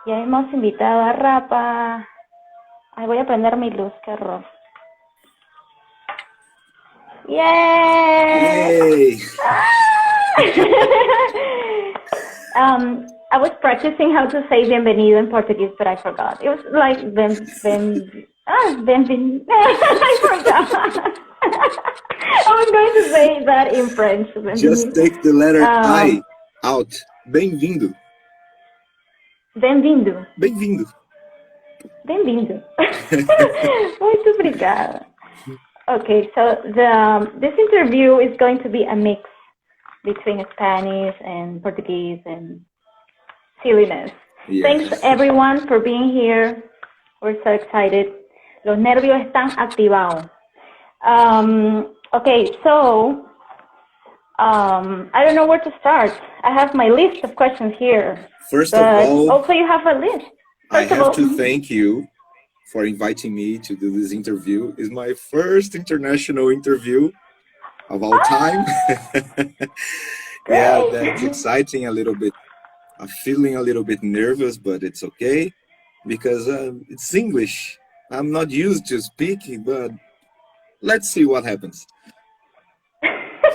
Ya hemos invitado a Rappa. Ay, voy a prender mi luz, qué horror. ¡Yay! Yay! I was practicing how to say bienvenido in Portuguese, but I forgot. It was like bienvenido. I forgot. I was going to say that in French. Just take the letter I out. Bem-vindo. Bem-vindo. Bem-vindo. Bem-vindo. Muito obrigada. Okay, so this interview is going to be a mix between Spanish and Portuguese and silliness. Yes. Thanks everyone for being here. We're so excited. Los nervios están activados. Okay, so I don't know where to start. I have my list of questions here. First of all, also you have a list. I have to thank you for inviting me to do this interview. It's my first international interview of all time. Yeah, that's exciting a little bit. I'm feeling a little bit nervous, but it's okay because it's English. I'm not used to speaking, but let's see what happens.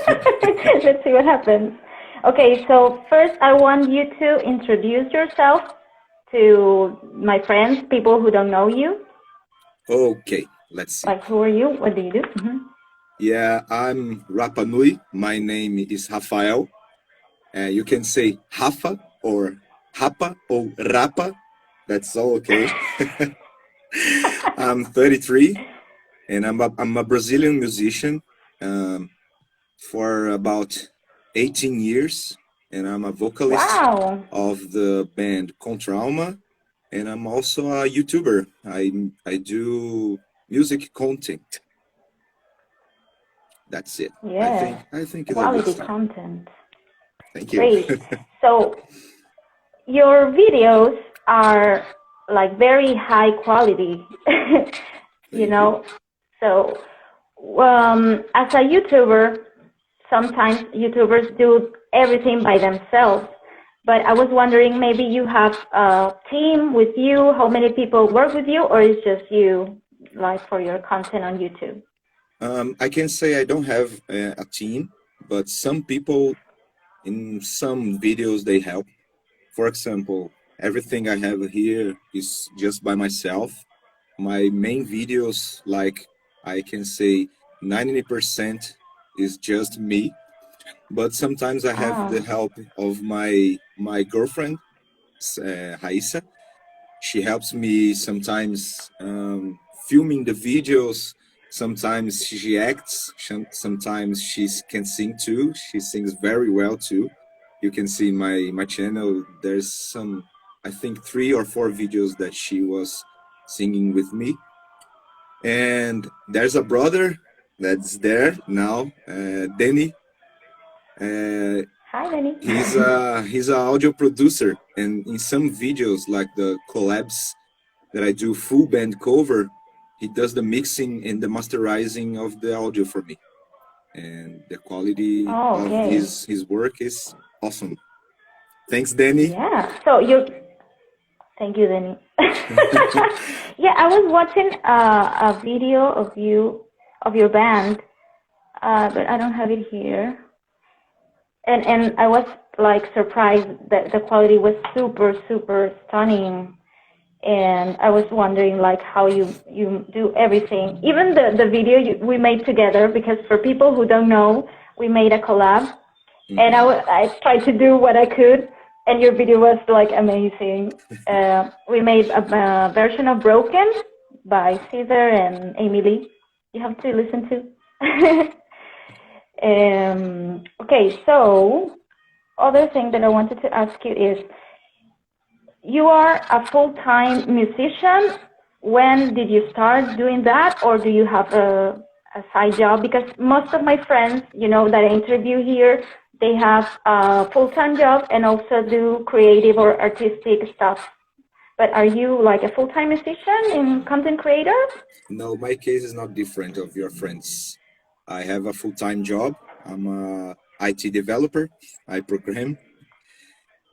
Let's see what happens. Okay, so first I want you to introduce yourself to my friends, people who don't know you. Okay, let's see. Like, who are you? What do you do? Mm-hmm. Yeah, I'm Rappa Nui. My name is Rafael. You can say Rafa or Rappa or Rappa. That's all okay. I'm 33, and I'm a Brazilian musician for about 18 years, and I'm a vocalist of the band Control. And I'm also a YouTuber. I do music content. That's it. Yeah. I think it's quality content. Thank you. Great. So your videos are like very high quality, you know. So as a YouTuber, sometimes YouTubers do everything by themselves. But I was wondering, maybe you have a team with you, how many people work with you, or is just you, like, for your content on YouTube? I can say I don't have a team, but some people in some videos, they help. For example, everything I have here is just by myself. My main videos, like I can say 90% is just me. But sometimes I have the help of my girlfriend, Raissa. She helps me sometimes filming the videos. Sometimes she acts. Sometimes she can sing too. She sings very well too. You can see my channel. There's some, I think 3 or 4 videos that she was singing with me. And there's a brother that's there now, Danny. Hi, Danny. He's an audio producer, and in some videos, like the collabs that I do full band cover, he does the mixing and the masterizing of the audio for me, and the quality of his work is awesome. Thanks, Danny. Yeah. So thank you, Danny. Yeah, I was watching a video of your band, but I don't have it here. And I was like surprised that the quality was super, super stunning. And I was wondering like how you do everything. Even the video we made together, because for people who don't know, we made a collab. Mm-hmm. And I tried to do what I could. And your video was like amazing. We made a version of Broken by Caesar and Emily. You have to listen to. Okay, so other thing that I wanted to ask you is, you are a full-time musician. When did you start doing that, or do you have a side job? Because most of my friends, you know, that I interview here, they have a full-time job and also do creative or artistic stuff. But are you like a full-time musician and content creator? No, my case is not different of your friends. I have a full-time job. I'm a IT developer. I program.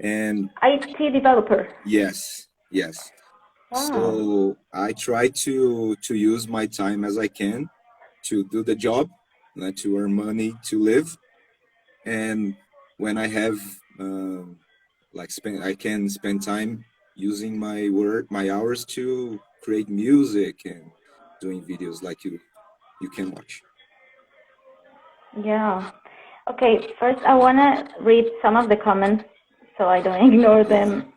And IT developer? Yes. Yes. Wow. So I try to use my time as I can to do the job, to earn money to live, and when I have I can spend time using my hours to create music and doing videos like you can watch. Yeah. Okay, first I want to read some of the comments so I don't ignore them.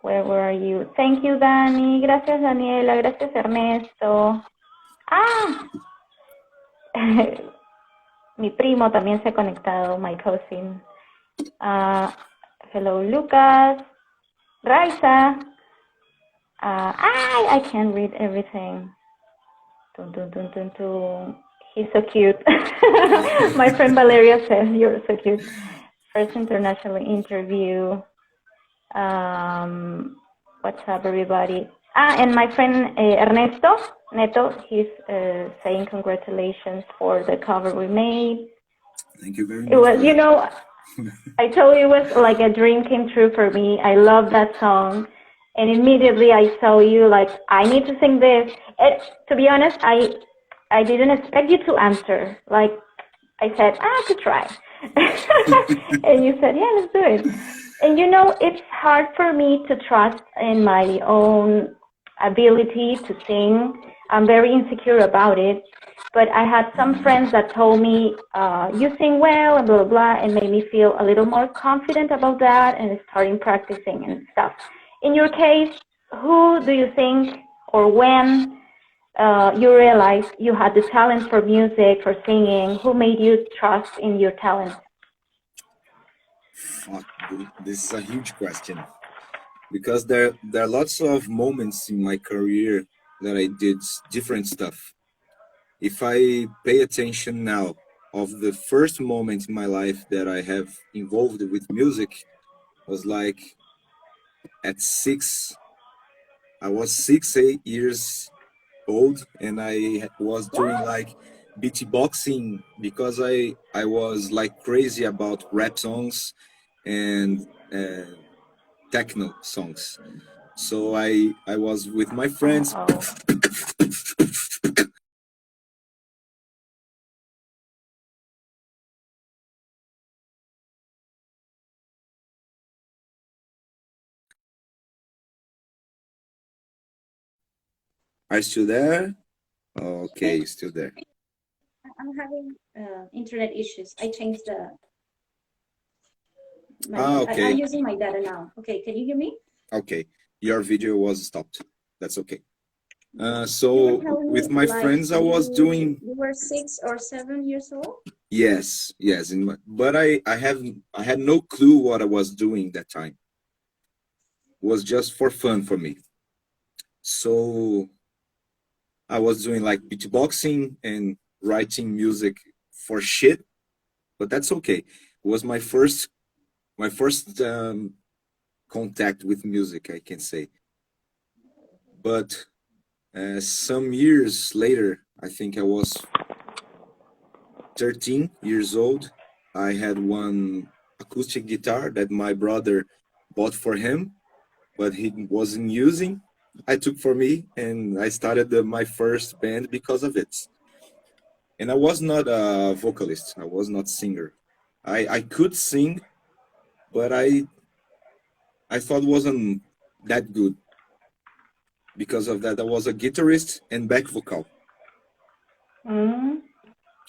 Where were you? Thank you, Dani. Gracias, Daniela. Gracias, Ernesto. Ah, mi primo también se ha conectado, my cousin. Hello, Lucas. Raisa. I can't read everything. Dun, dun, dun, dun, dun. He's so cute. My friend Valeria says you're so cute. First international interview. What's up, everybody? And my friend Ernesto Neto, he's saying congratulations for the cover we made. Thank you very much. It was, you know, I told you it was like a dream came true for me. I love that song. And immediately I saw you like, I need to sing this. To be honest, I didn't expect you to answer. Like, I said, I could try. And you said, yeah, let's do it. And you know, it's hard for me to trust in my own ability to sing. I'm very insecure about it. But I had some friends that told me, you sing well, and blah, blah, blah, and made me feel a little more confident about that and starting practicing and stuff. In your case, who do you think, or when you realized you had the talent for music, for singing, who made you trust in your talent? Fuck, this is a huge question. Because there are lots of moments in my career that I did different stuff. If I pay attention now of the first moment in my life that I have involved with music was like at I was 8 years old, and I was doing like beatboxing because I was like crazy about rap songs and techno songs. So I was with my friends. Are you still there? Okay, still there. I'm having internet issues. I changed the. Okay. I'm using my data now. Okay, can you hear me? Okay, your video was stopped. That's okay. So with my friends, I was doing. You were 6 or 7 years old. Yes, but I had no clue what I was doing that time. It was just for fun for me. So I was doing like beatboxing and writing music for shit, but that's okay. It was my first contact with music, I can say. But some years later, I think I was 13 years old. I had one acoustic guitar that my brother bought for him, but he wasn't using. I took for me, and I started my first band because of it. And I was not a vocalist. I was not singer. I could sing, but I thought wasn't that good. Because of that, I was a guitarist and back vocal.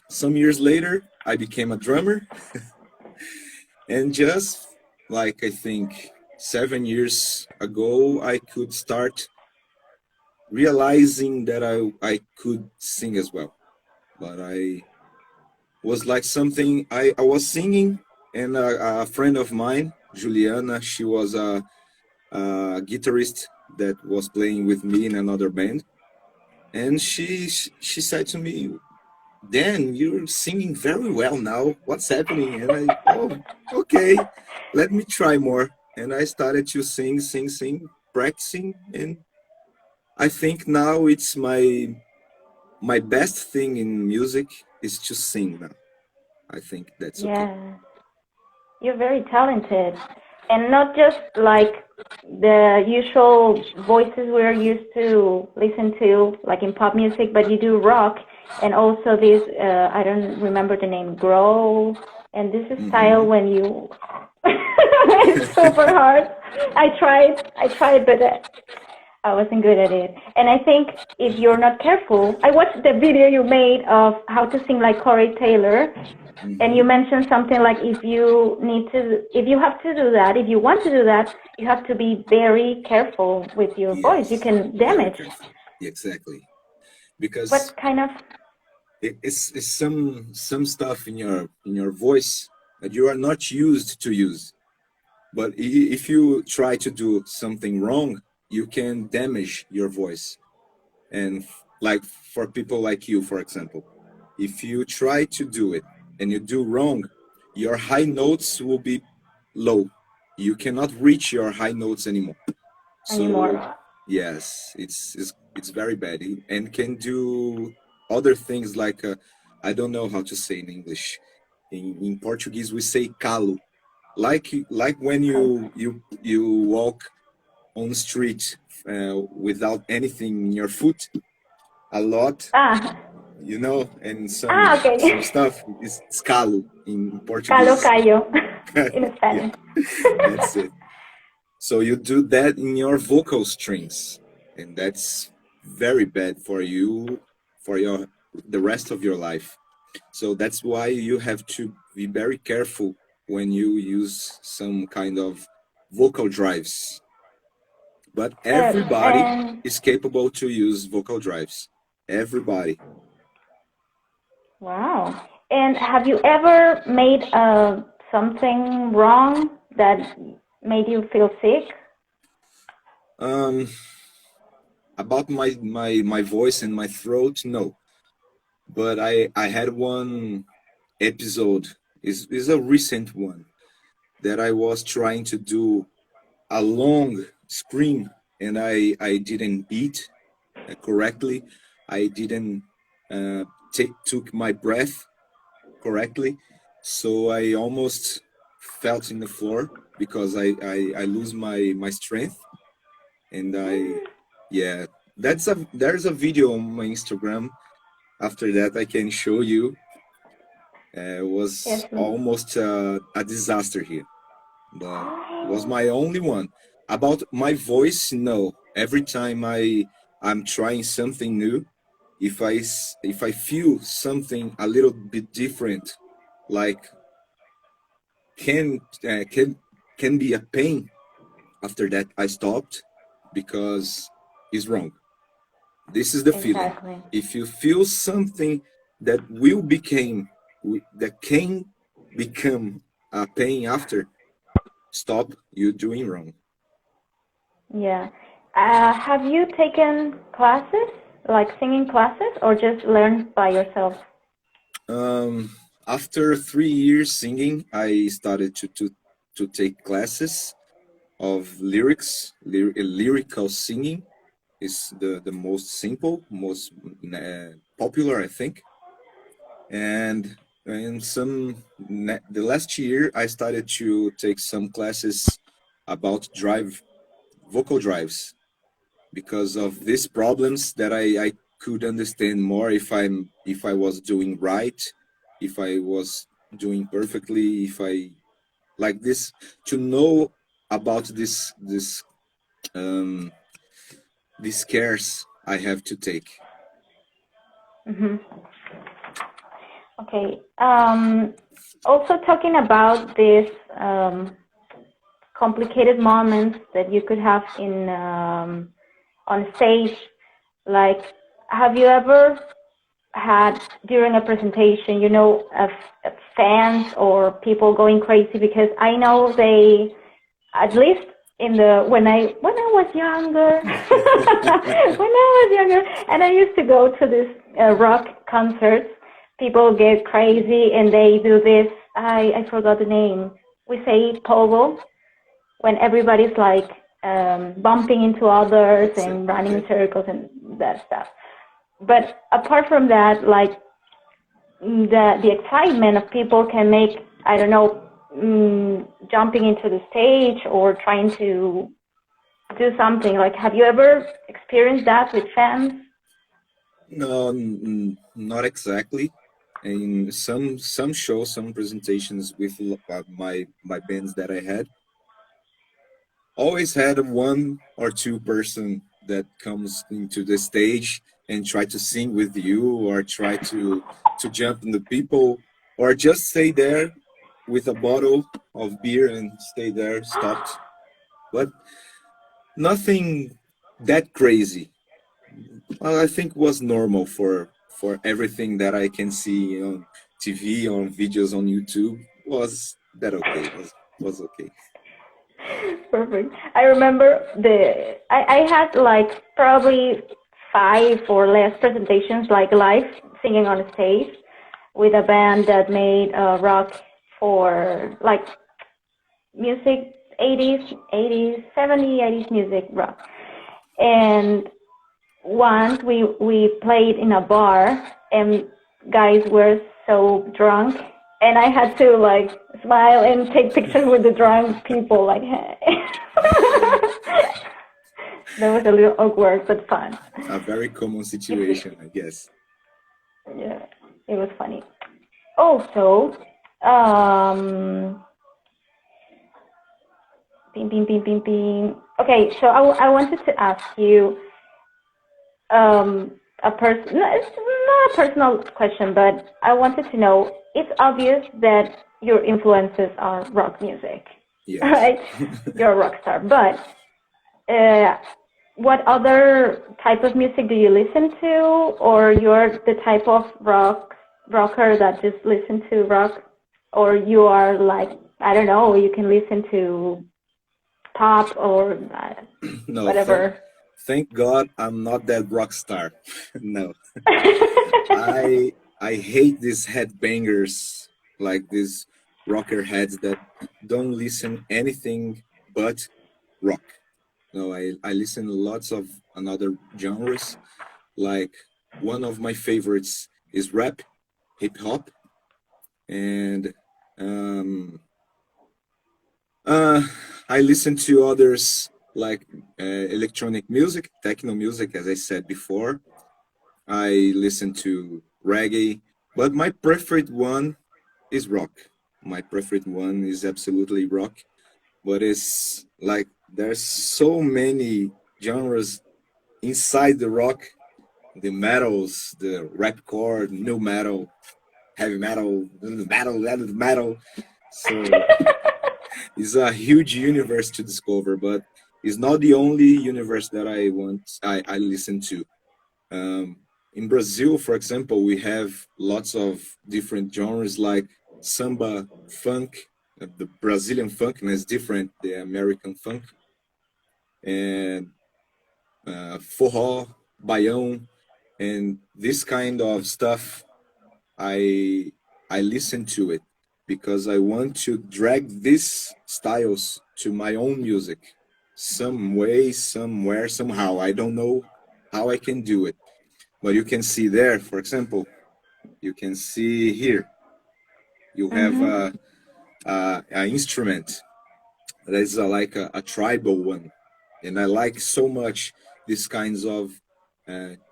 Some years later, I became a drummer. And just like I think 7 years ago, I could start realizing that I could sing as well. But I was like something, I was singing, and a friend of mine, Juliana, she was a guitarist that was playing with me in another band. And she said to me, Dan, you're singing very well now. What's happening? And okay, let me try more. And I started to sing, practicing. And I think now it's my best thing in music is to sing now. I think that's okay. Yeah, you're very talented. And not just like the usual voices we're used to listen to, like in pop music, but you do rock, and also this, I don't remember the name, growl, and this is style when you, it's super hard. I tried, but I wasn't good at it. And I think if you're not careful, I watched the video you made of how to sing like Corey Taylor, and you mentioned something like if you have to do that, if you want to do that, you have to be very careful with your voice. You can damage. Exactly. Because what kind of it's some stuff in your voice that you are not used to use. But if you try to do something wrong, you can damage your voice. And like for people like you, for example, if you try to do it and you do wrong, your high notes will be low. You cannot reach your high notes anymore. So yes, it's very bad, and can do other things like I don't know how to say in English. In Portuguese we say calo, like when you walk on the street without anything in your foot a lot, you know, and some stuff is calo in Portuguese. Calo in Spanish. That's it. So you do that in your vocal strings, and that's very bad for you for the rest of your life. So that's why you have to be very careful when you use some kind of vocal drives. But everybody is capable to use vocal drives. Everybody. Wow. And have you ever made something wrong that made you feel sick? About my voice and my throat, no. But I had one episode, is a recent one, that I was trying to do a long scream, and I didn't eat correctly. I didn't took my breath correctly, so I almost fell in the floor because I lose my strength, and there's a video on my Instagram. After that I can show you. It was almost a disaster here, but it was my only one. About my voice, no. Every time I'm trying something new, if I feel something a little bit different, like can be a pain, after that I stopped because it's wrong. This is the feeling. If you feel something that can become a pain after, stop. You're doing wrong. Yeah. Have you taken classes, like singing classes, or just learned by yourself? After 3 years singing, I started to take classes of lyrical singing. Is the most simple, most popular, I think. And the last year I started to take some classes about vocal drives, because of these problems that I could understand more if I was doing right, if I was doing perfectly, if I like this, to know about this these cares I have to take. Okay. Also talking about these complicated moments that you could have in on stage, like, have you ever had during a presentation, you know, fans or people going crazy? Because I know they, at least when I was younger, and I used to go to this rock concerts, people get crazy and they do this. I forgot the name. We say pogo, when everybody's like bumping into others and running in circles and that stuff. But apart from that, like the excitement of people can make, I don't know, jumping into the stage or trying to do something? Like, have you ever experienced that with fans? No, not exactly. In some shows, some presentations with my bands that I had, always had one or two person that comes into the stage and try to sing with you or try to jump in the people or just stay there with a bottle of beer and stay there stopped, but nothing that crazy. Well, I think was normal for everything that I can see on TV, on videos on YouTube. Was that okay? Was okay. Perfect. I remember I had like probably 5 or less presentations, like live singing on stage with a band that made rock for like music, 80s, 70s, 80s music rock. And once we played in a bar and guys were so drunk and I had to like smile and take pictures with the drunk people, like, hey. That was a little awkward but fun. A very common situation, I guess. Yeah, it was funny. Also, ping, ping, ping, ping, ping. Okay, so I wanted to ask you a person. No, it's not a personal question, but I wanted to know. It's obvious that your influences are rock music, Yes. right? You're a rock star, but what other type of music do you listen to, or you're the type of rocker that just listen to rock, or you are like, I don't know, you can listen to pop or No, whatever. thank God I'm not that rock star. No. I hate these headbangers, like these rocker heads that don't listen anything but rock. No, I listen lots of another genres. Like one of my favorites is rap, hip hop, and um, I listen to others like electronic music, techno music, as I said before. I listen to reggae, but my preferred one is rock. My preferred one is absolutely rock, but it's like there's so many genres inside the rock, the metals, the rapcore, new metal, heavy metal, metal. So it's a huge universe to discover, but it's not the only universe that I listen to. Um, in Brazil, for example, we have lots of different genres like samba, funk, the Brazilian funk, and it's different, the American funk, and forró, baião, and this kind of stuff. I I listen to it because I want to drag these styles to my own music, some way, somewhere, somehow. I don't know how I can do it. But you can see there, for example, you can see here, you have Mm-hmm. a instrument that is like a tribal one. And I like so much these kinds of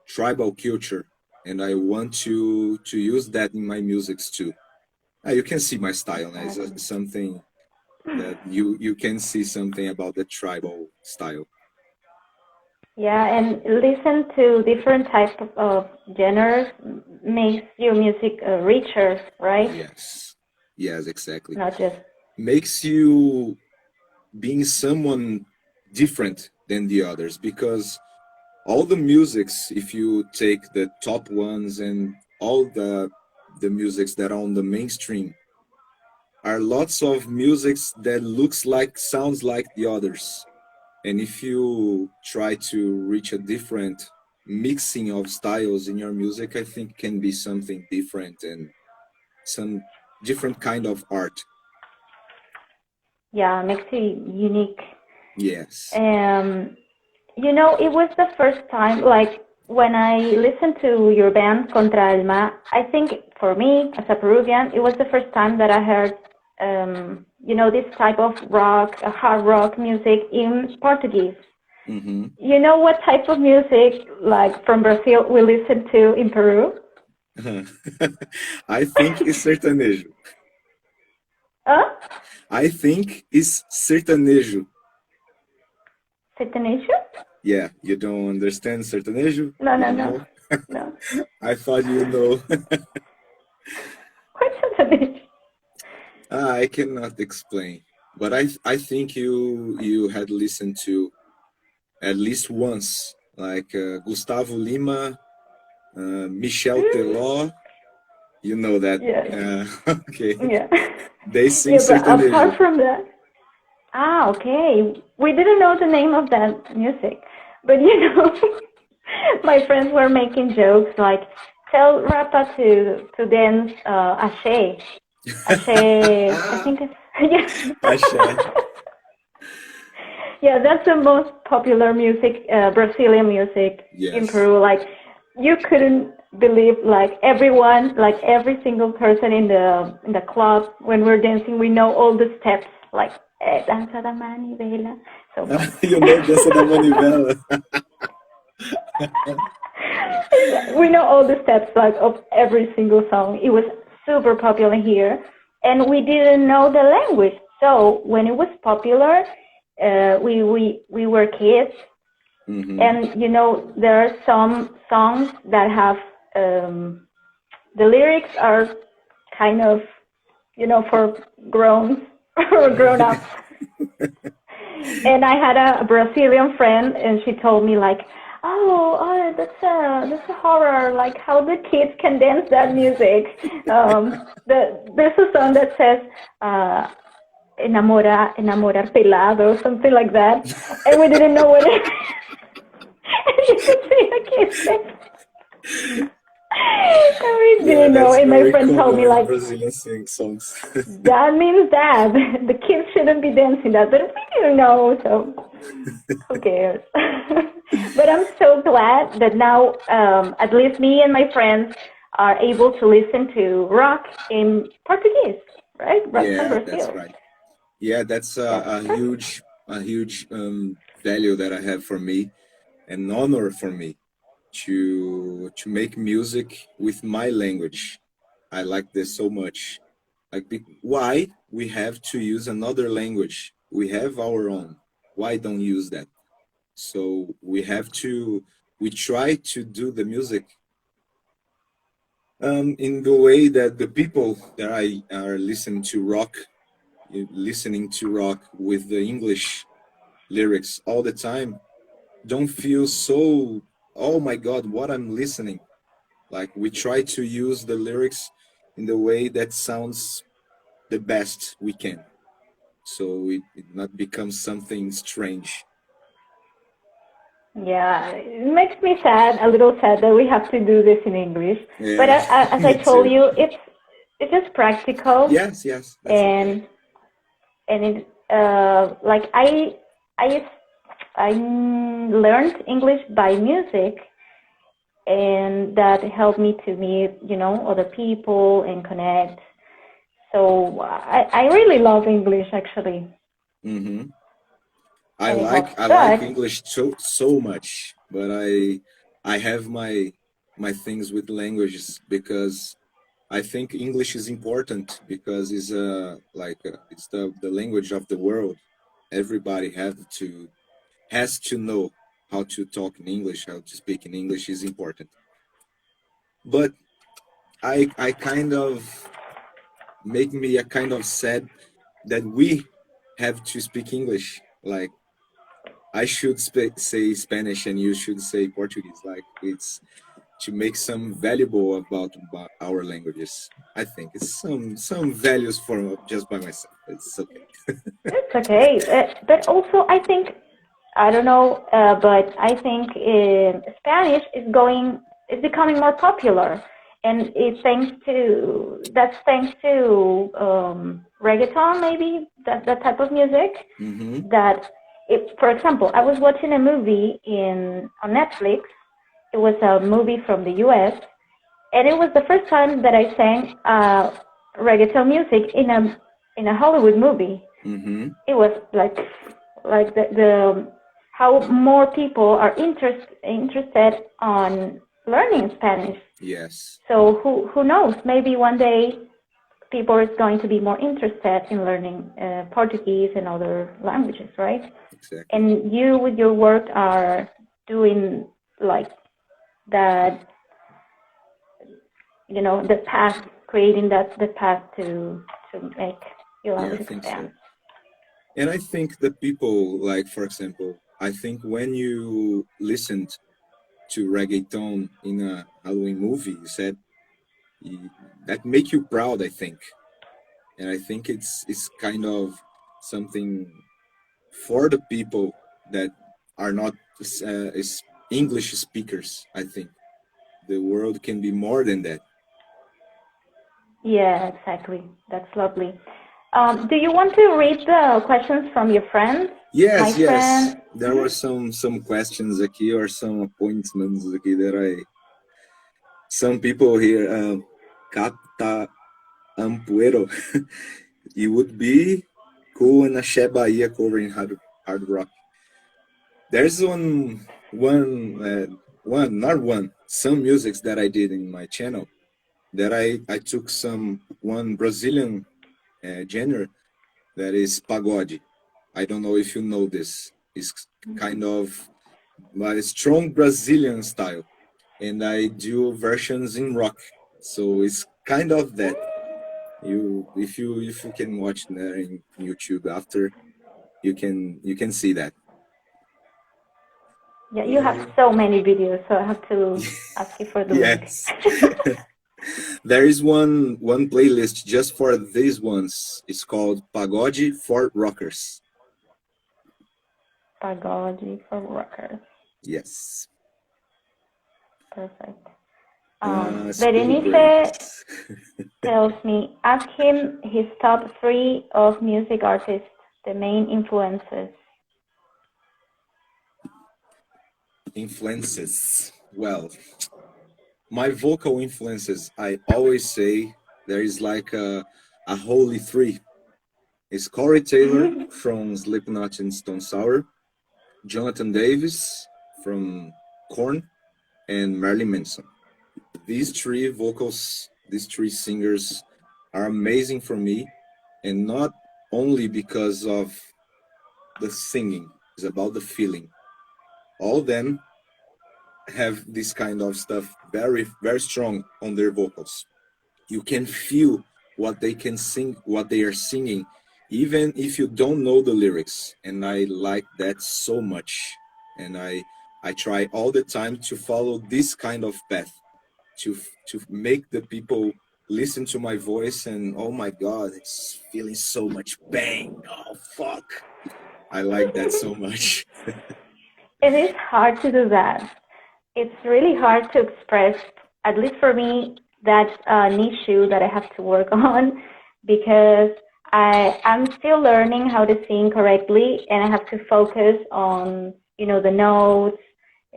tribal culture. And I want to use that in my musics too. You can see my style. It's something that you can see something about the tribal style. Yeah, and listen to different types of genres makes your music richer, right? Yes, exactly. Not just. Makes you being someone different than the others, because all the musics, if you take the top ones and all the musics that are on the mainstream, are lots of musics that looks like, sounds like the others. And if you try to reach a different mixing of styles in your music, I think can be something different and some different kind of art. Yeah, makes it unique. Yes. You know, it was the first time, like when I listened to your band Contra Alma, I think for me as a Peruvian, it was the first time that I heard, you know, this type of rock, hard rock music in Portuguese. Mm-hmm. You know what type of music, like from Brazil, we listen to in Peru? I think it's sertanejo. Huh? I think it's sertanejo. Sertanejo? Yeah, you don't understand sertanejo? No, You no, don't no, know? no. I thought you know. What's sertanejo? I cannot explain, but I think you had listened to at least once, like Gustavo Lima, Michel Teló. You know that. Yes, Okay. yeah. They sing Yeah, but apart sertanejo. from that, okay. We didn't know the name of that music, but my friends were making jokes like, tell Rappa to dance Axe. Axe, I think it's, Axé. yeah. Yeah, that's the most popular music, Brazilian music in Yes. Peru. Like, you couldn't believe, like everyone, like every single person in the club when we're dancing, we know all the steps, like dança da manivela. So funny. You know Dança da Manivela. We know all the steps, like of every single song. It was super popular here, and we didn't know the language. So when it was popular, we were kids. Mm-hmm. And there are some songs that have the lyrics are kind of for grown or grown ups. And I had a Brazilian friend, and she told me like, oh, that's a horror. Like how the kids can dance that music. There's a song that says enamorar pelado or something like that, and we didn't know what it. You could see a kid sing. And we didn't know, and my friend told me like, Brazilian sing songs. that means that the kids shouldn't be dancing that, but we didn't know, so who cares? But I'm so glad that now at least me and my friends are able to listen to rock in Portuguese, right? Rock from Yeah, that's Brazil. right. Yeah, that's That's a perfect. huge value that I have for me, an honor for me to make music with my language. I like this so much. Like, why we have to use another language? We have our own. Why don't use that? So we try to do the music in the way that the people that I are listening to rock with the English lyrics all the time, don't feel so, oh my God, what I'm listening. Like we try to use the lyrics in the way that sounds the best we can. So it not becomes something strange. Yeah, it makes me sad, a little sad that we have to do this in English. But Yeah, as I me told too. you, it's just practical, Yes, yes, that's okay. and it like I learned English by music, and that helped me to meet other people and connect. So I really love English actually, Hmm. and it helps. I like But English so much, but I have my things with languages because I think English is important because it's it's the language of the world. Everybody has to know how to talk in English, how to speak in English is important. But I kind of make me a kind of sad that we have to speak English. Like I should say Spanish and you should say Portuguese. Like it's to make some valuable about our languages. I think it's some values for just by myself. It's okay. it's okay. But also I think I don't know, but I think Spanish is becoming more popular, and it's thanks to reggaeton, maybe that type of music. Mm-hmm. That for example, I was watching a movie on Netflix. It was a movie from the U.S., and it was the first time that I sang reggaeton music in a Hollywood movie. Mm-hmm. It was like the how more people are interested on learning Spanish. Yes. So who knows? Maybe one day people is going to be more interested in learning Portuguese and other languages, right? Exactly. And you, with your work, are doing like that. You know, the path, creating the path to make your Yeah, I language think expand. so. And I think that people, like, for example, I think when you listened to reggaeton in a Halloween movie, you said that make you proud, I think. And I think it's kind of something for the people that are not is English speakers. I think the world can be more than that. Yeah, exactly. That's lovely. Do you want to read the questions from your friends? Yes, My yes. friend. There were some questions aqui or some appointments aqui that some people here Cata Ampuero. It would be cool in Axe Bahía covering hard rock. There's some musics that I did in my channel that I took one Brazilian genre that is pagode. I don't know if you know this. It's kind of a strong Brazilian style, and I do versions in rock. So it's kind of that. If you can watch that in YouTube after, you can see that. Yeah, you have so many videos, so I have to ask you for the Yes. link. There is one playlist just for these ones. It's called Pagode for Rockers. Pagode for rockers. Yes. Perfect. Speaking Berenice tells me, ask him his top 3 of music artists, the main influences. influences. Well, my vocal influences, I always say there is like a holy three. It's Corey Taylor from Slipknot and Stone Sour, Jonathan Davis from Korn, and Marilyn Manson. These these three singers are amazing for me, and not only because of the singing, it's about the feeling. All of them have this kind of stuff very, very strong on their vocals. You can feel what they can sing, what they are singing, even if you don't know the lyrics. And I like that so much. And I try all the time to follow this kind of path, to make the people listen to my voice and oh my god, it's feeling so much pain. Oh fuck. I like that so much. It is hard to do that. It's really hard to express, at least for me, that's an issue that I have to work on because I'm still learning how to sing correctly and I have to focus on, you know, the notes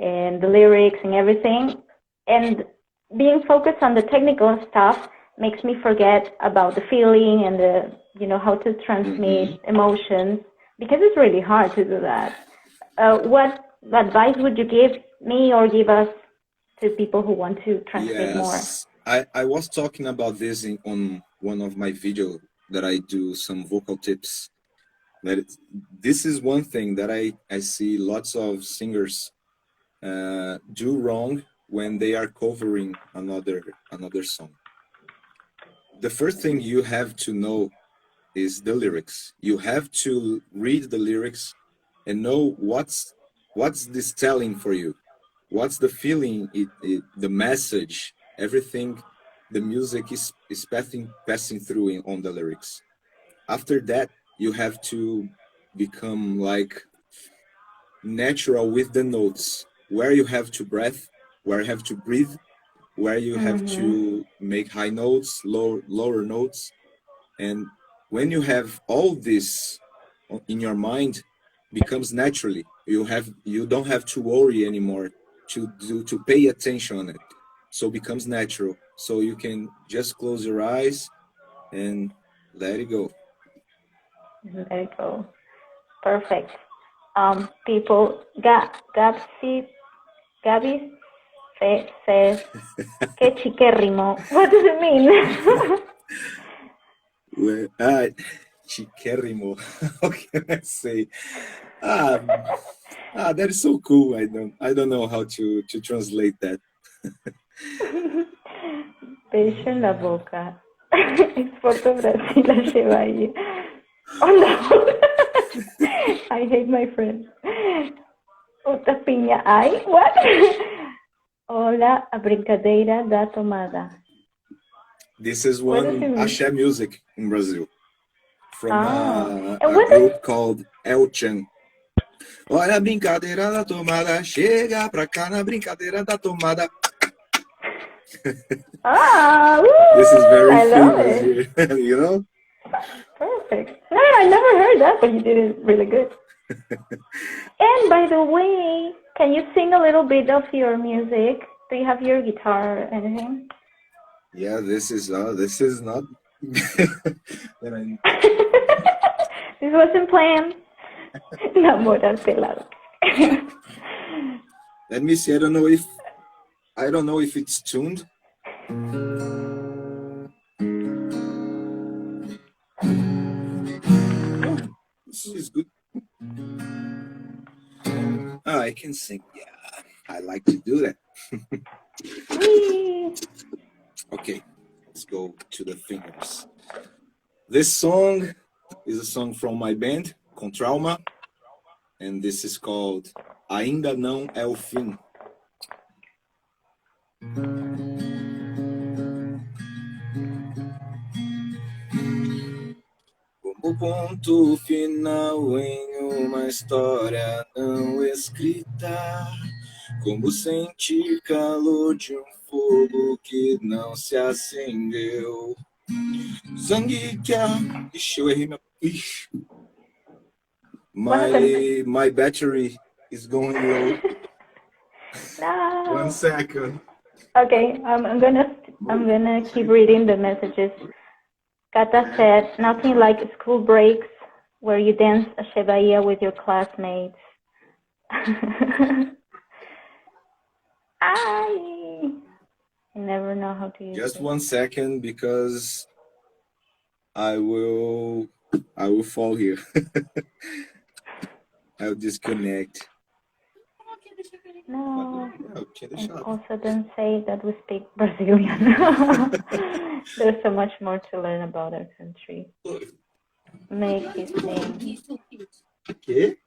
and the lyrics and everything. And being focused on the technical stuff makes me forget about the feeling and the, you know, how to transmit emotions because it's really hard to do that. What advice would you give me or give us to people who want to transmit more? Yes, I was talking about this on one of my videos that I do some vocal tips. This is one thing that I see lots of singers do wrong when they are covering another song. The first thing you have to know is the lyrics. You have to read the lyrics and know what's this telling for you. What's the feeling, the message, everything the music is passing through on the lyrics. After that, you have to become like natural with the notes, where you have to breath, where you have to breathe, where you have to make high notes, lower notes. And when you have all this in your mind, becomes naturally. You don't have to worry anymore to pay attention on it. So becomes natural. So you can just close your eyes and let it go. There you go. Perfect. people. Gabi says, que chiquérrimo. What does it mean? Well, chiquérrimo. How can I say? That is so cool. I don't know how to translate that. Beso en la boca. Exporto Brasil, Axe Bahía. Oh no! I hate my friends. Puta piña. Ay, what? Hola, a brincadeira da tomada. This is one Axé music in Brazil. From a group called El Chan. Olha a brincadeira da tomada, chega pra cá na brincadeira da tomada. This is very famous here, you know? Perfect. No, I never heard that, but you did it really good. And by the way, can you sing a little bit of your music? Do you have your guitar or anything? Yeah, this is not. This wasn't planned. Namorar pelado. Let me see. I don't know if it's tuned. This is good. I can sing. Yeah, I like to do that. Okay, let's go to the fingers. This song is a song from my band, Trauma, and this is called Ainda Não É o Fim. Como ponto final em uma história não escrita, como sentir calor de um fogo que não se acendeu. Sangue que Ixi, eu errei meu... Ixi. My battery is going low. No. 1 second. Okay, I'm gonna keep reading the messages. Kata said, nothing like school breaks where you dance Axe Bahía with your classmates. I never know how to use Just it. 1 second because I will fall here. I'll disconnect. No, and also don't say that we speak Brazilian. There's so much more to learn about our country. Make his name. Okay.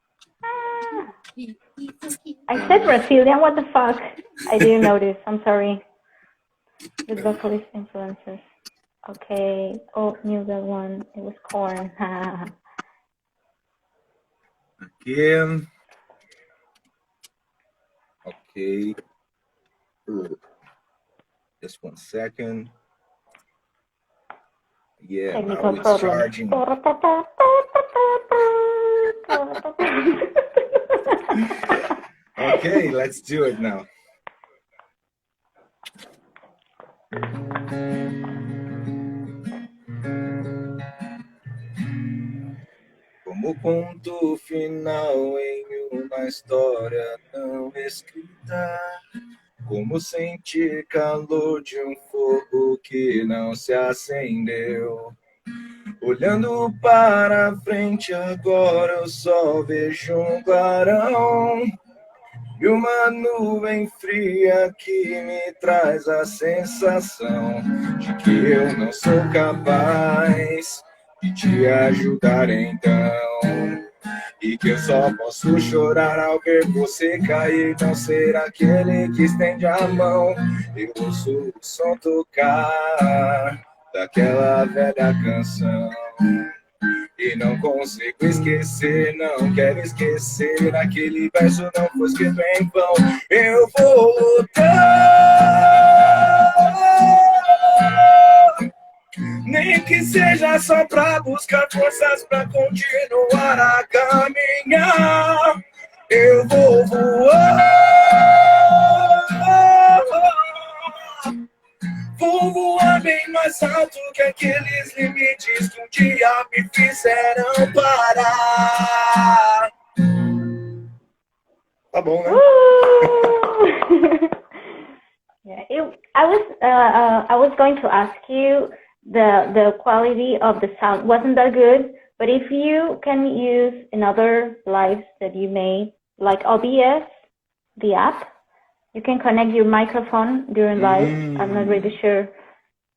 I said Brazilian, what the fuck? I didn't notice, I'm sorry. The vocalist influencers. Okay, oh, knew that one. It was corn. Again. Okay. Just 1 second. Yeah, Technical now it's charging. Okay, let's do it now. Como ponto final em uma história não escrita, como sentir calor de um fogo que não se acendeu. Olhando para frente agora eu só vejo um clarão e uma nuvem fria que me traz a sensação de que eu não sou capaz de te ajudar então, e que eu só posso chorar ao ver você cair, não ser aquele que estende a mão. Eu ouço o som tocar daquela velha canção e não consigo esquecer, não quero esquecer. Aquele verso não foi escrito em vão. Eu vou lutar, nem que seja só pra buscar forças pra continuar a caminhar. Eu vou voar, vou voar bem mais alto que aqueles limites que um dia me fizeram parar. Tá bom, né? Yeah, I was going to ask you the quality of the sound wasn't that good, but if you can use in other lives that you made, like OBS, the app, you can connect your microphone during live. I'm not really sure.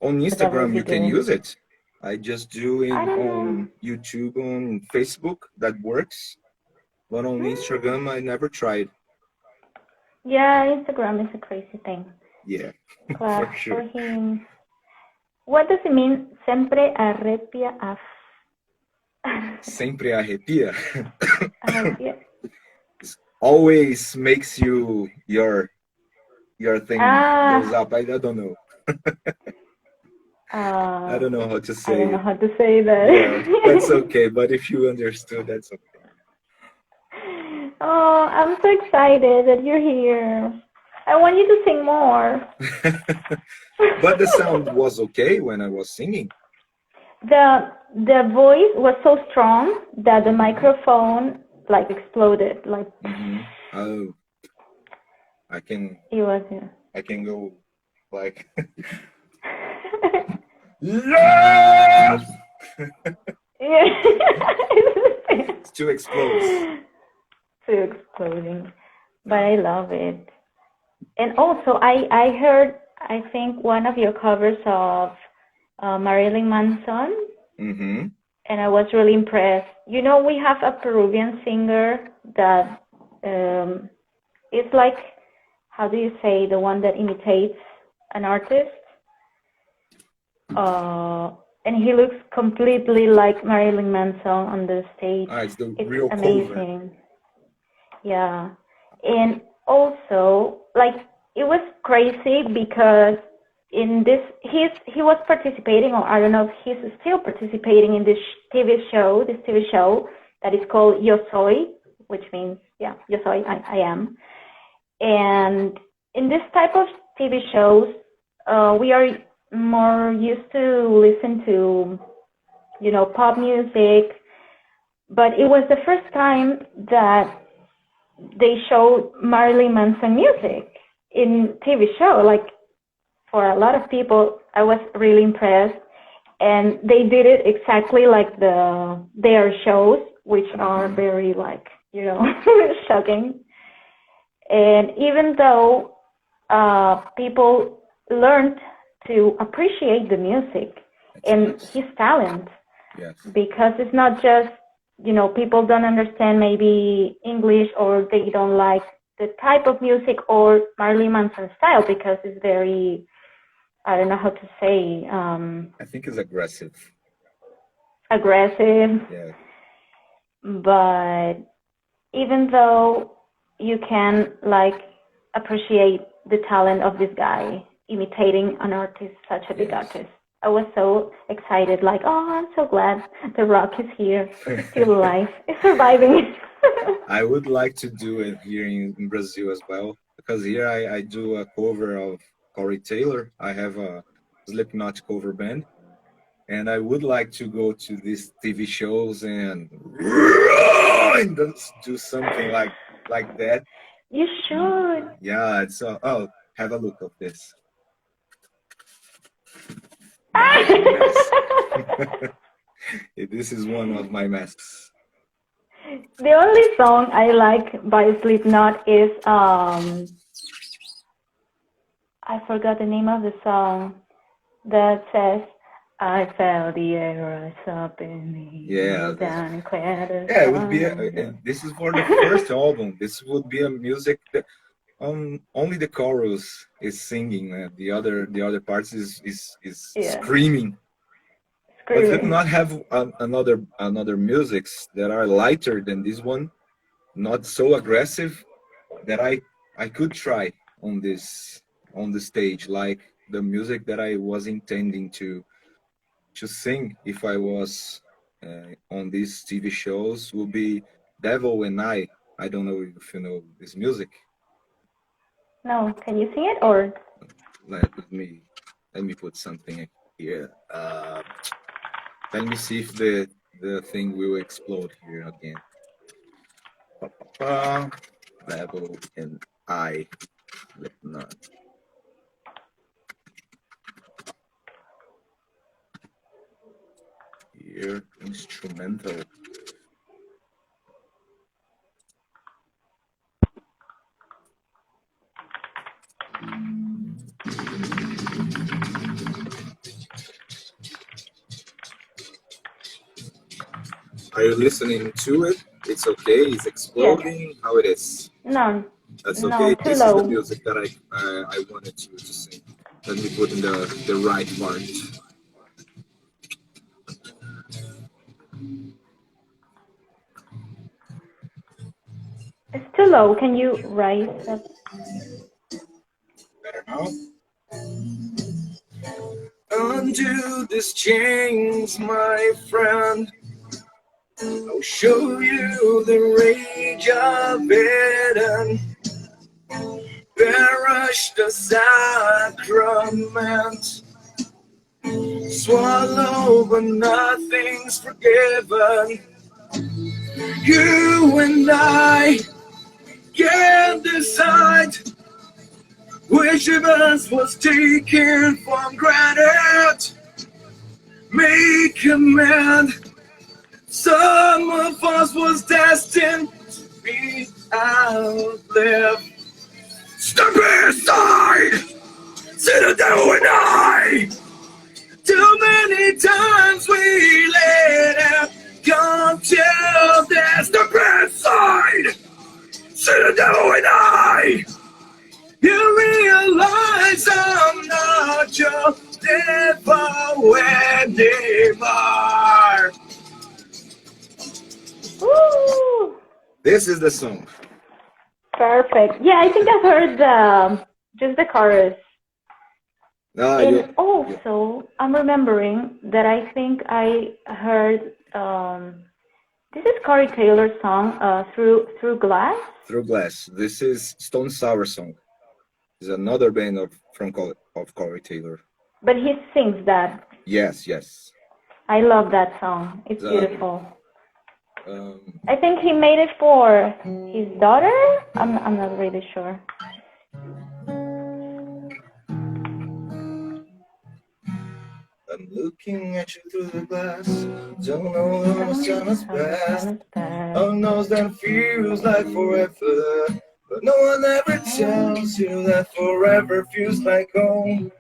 On that would Instagram, be you can good. use it. I just do it I don't know. on YouTube, on Facebook. That works. But on Instagram, I never tried. Yeah, Instagram is a crazy thing. Yeah, Clap for sure. him. What does it mean? Sempre arrepia Sempre arrepia. arrepia. Always makes you your thing goes up. I don't know. I don't know how to I say don't know it. how to say that. Yeah, that's okay. But if you understood, that's okay. Oh, I'm so excited that you're here. I want you to sing more. But the sound was okay when I was singing. The voice was so strong that the microphone like exploded. Like Oh, I can. It was. Yeah. I can go like. Yes! Yeah. It's too explosive. Too exploding, but I love it. And also, I heard, I think, one of your covers of Marilyn Manson, and I was really impressed. You know, we have a Peruvian singer that is like, how do you say, the one that imitates an artist? And he looks completely like Marilyn Manson on the stage. It's the it's real amazing. cover. Yeah. And also, like, it was crazy because in this, he was participating, or I don't know if he's still participating in this TV show that is called Yo Soy, which means, yeah, Yo Soy, I am. And in this type of TV shows, we are more used to listen to, you know, pop music, but it was the first time that they showed Marilyn Manson music in TV show. Like, for a lot of people, I was really impressed, and they did it exactly like their shows, which are very, like, you know, shocking. And even though people learned to appreciate the music and his talent, because it's not just, you know, people don't understand maybe English, or they don't like the type of music or Marilyn Manson style because it's very, I don't know how to say. I think it's aggressive. Aggressive. Yeah. But even though you can, like, appreciate the talent of this guy imitating an artist, such a big artist, I was so excited, like, oh, I'm so glad The Rock is here, still alive, is surviving. I would like to do it here in Brazil as well, because here I do a cover of Corey Taylor. I have a Slipknot cover band, and I would like to go to these TV shows and do something like that. You should. Yeah, it's have a look of this. This is one of my masks. The only song I like by Slipknot is I forgot the name of the song that says, I felt the air rise up in me. Yeah, down in Quetta. Yeah, it would be. This is for the first album. This would be a music that only the chorus is singing. The other parts is screaming. But Slipknot have another musics that are lighter than this one, not so aggressive, that I could try on the stage, like the music that I was intending to sing if I was on these TV shows would be Devil and I. I don't know if you know this music. No, can you sing it, or? Let me put something here. Let me see if the thing will explode here again. level and I will not. Here, instrumental. Are you listening to it? It's okay. It's exploding. Yes. How it is? No. That's no, okay. Too This low. is the music that I wanted you to sing. Let me put in the right part. It's too low. Can you raise up? Better now. Undo these chains, my friend. I'll show you the rage of Eden. Perish the sacrament. Swallow, but nothing's forgiven. You and I can't decide which of us was taken for granted. Make amends. Some of us was destined to be outlived. Step aside, sit down and I. Too many times we let it come to this. Step aside, sit down and I. You realize I'm not your devil anymore. Woo! This is the song. Perfect. Yeah, I think I've heard just the chorus. And also, I'm remembering that I think I heard this is Corey Taylor's song, Through Glass. Through Glass. This is Stone Sour song. It's another band of Corey Taylor. But he sings that. Yes, yes. I love that song. It's beautiful. I think he made it for his daughter. I'm not really sure. I'm looking at you through the glass. Don't know how much time has passed. Oh, knows that feels like forever. But no one ever tells you that forever feels like home.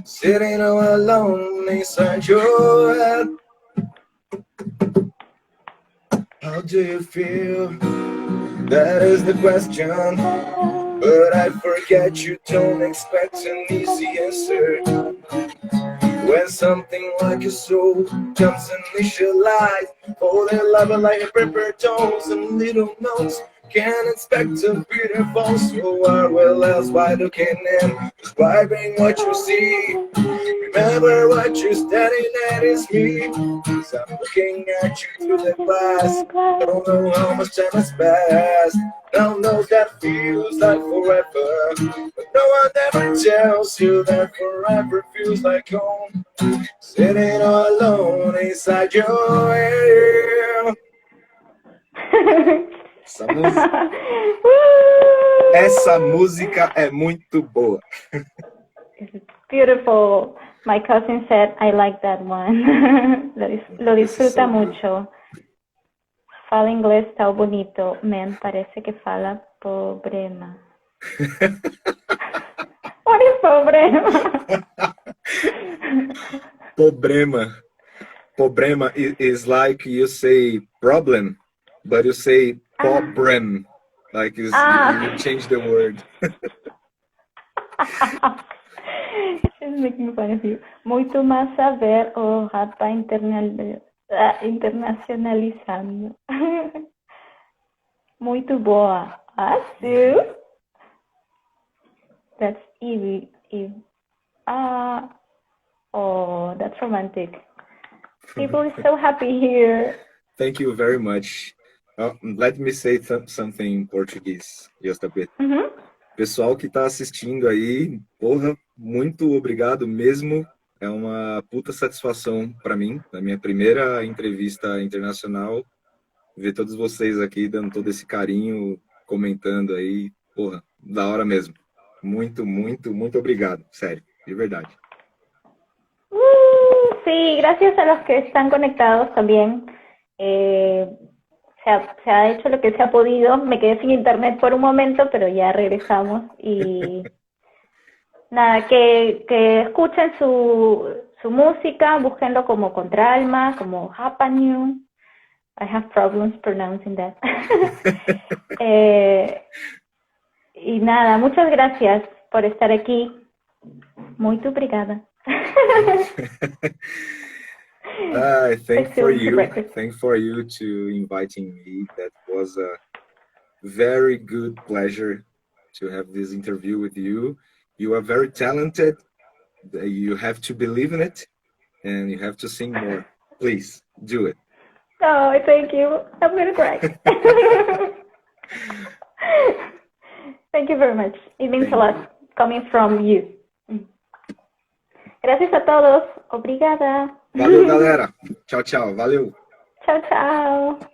Sitting all alone inside your head. How do you feel? That is the question. But I forget you don't expect an easy answer. When something like a soul comes initialized, holding lava like a paper tones and little notes. Can't expect to be the false. So are well else by looking in, describing what you see. Remember what you're staring at is me. Cause I'm looking at you through the glass. Don't know how much time has passed. Now knows that feels like forever. But no one ever tells you that forever feels like home. Sitting all alone inside your head. Essa música é muito boa. It's beautiful. My cousin said, I like that one. Lo disfruta mucho. Fala inglês tão bonito. Man, parece que fala problema. What is problema? Problema is like you say problem, but you say problem. Like you change the word. It's making fun of you. Muito mais saber o Rappa internacionalizando. Muito boa. Asu. That's Evie. Oh, that's romantic. People are so happy here. Thank you very much. Let me say something in Portuguese, just a bit. Pessoal que está assistindo aí, porra, muito obrigado mesmo. É uma puta satisfação para mim, na minha primeira entrevista internacional, ver todos vocês aqui dando todo esse carinho, comentando aí. Porra, da hora mesmo. Muito, muito, muito obrigado. Sério, de verdade. Sí, gracias a los que están conectados también. Se ha hecho lo que se ha podido. Me quedé sin internet por un momento, pero ya regresamos. Y nada, que escuchen su música, búsquenlo como Contralma, como Rappa Nui. I have problems pronouncing that. Y nada, muchas gracias por estar aquí. Muito obrigada. Thank for you to inviting me. That was a very good pleasure to have this interview with you. You are very talented. You have to believe in it, and you have to sing more. Please do it. Oh, thank you. I'm gonna cry. Thank you very much. It means a lot coming from you. Gracias a todos. Obrigada. Valeu, galera. Tchau, tchau. Valeu. Tchau, tchau.